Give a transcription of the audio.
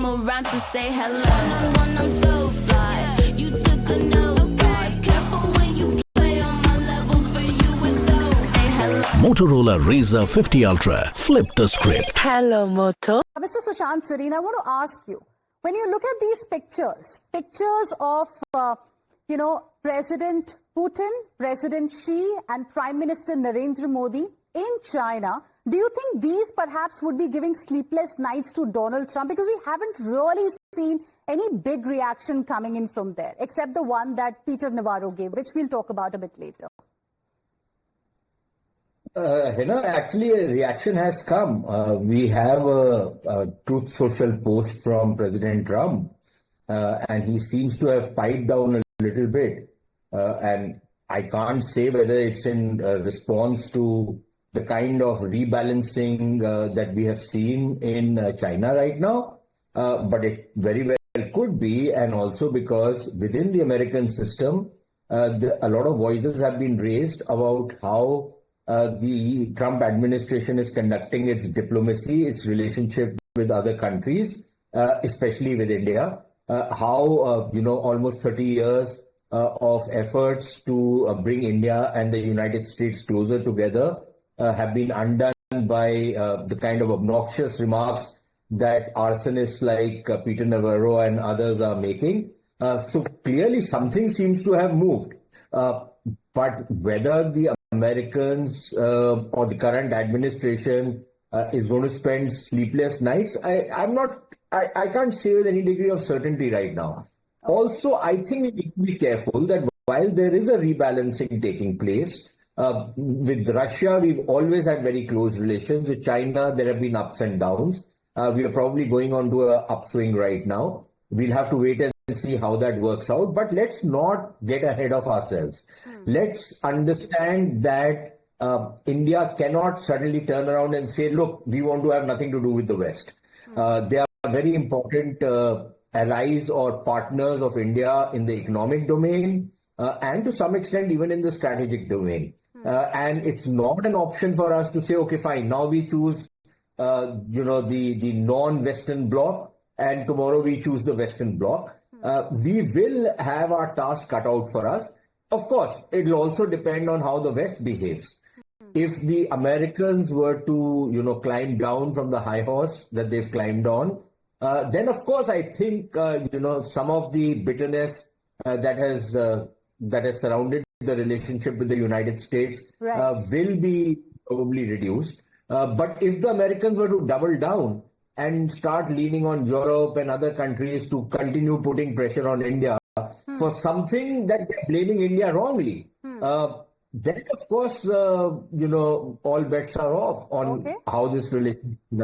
come around to say hello. One-on-one, I'm so fly. You took a nosedive. Careful when you play on my level. For you, it's so. Hey, hello. Motorola Razr 50 Ultra. Flip the script. Hello, Moto. Mr. Sushant Sareen, I want to ask you, when you look at these pictures of, President Putin, President Xi, and Prime Minister Narendra Modi in China, do you think these perhaps would be giving sleepless nights to Donald Trump? Because we haven't really seen any big reaction coming in from there, except the one that Peter Navarro gave, which we'll talk about a bit later. Actually, a reaction has come. We have a Truth Social post from President Trump, and he seems to have piped down a little bit. And I can't say whether it's in response to the kind of rebalancing that we have seen in China right now, but it very well could be, and also because within the American system, a lot of voices have been raised about how the Trump administration is conducting its diplomacy, its relationship with other countries, especially with India, how, almost 30 years of efforts to bring India and the United States closer together have been undone by the kind of obnoxious remarks that arsonists like Peter Navarro and others are making. So clearly something seems to have moved. But whether the Americans or the current administration is going to spend sleepless nights, I can't say with any degree of certainty right now. Also, I think we need to be careful that while there is a rebalancing taking place, with Russia, we've always had very close relations. With China, there have been ups and downs. We are probably going on to an upswing right now. We'll have to wait and see how that works out. But let's not get ahead of ourselves. Let's understand that India cannot suddenly turn around and say, look, we want to have nothing to do with the West. They are very important allies or partners of India in the economic domain and to some extent even in the strategic domain. And it's not an option for us to say, okay, fine, now we choose, the non-Western bloc and tomorrow we choose the Western bloc. We will have our task cut out for us. Of course, it will also depend on how the West behaves. If the Americans were to, climb down from the high horse that they've climbed on, then of course I think, some of the bitterness that has surrounded the relationship with the United States will be probably reduced. But if the Americans were to double down and start leaning on Europe and other countries to continue putting pressure on India for something that they're blaming India wrongly, then of course, all bets are off on how this relationship is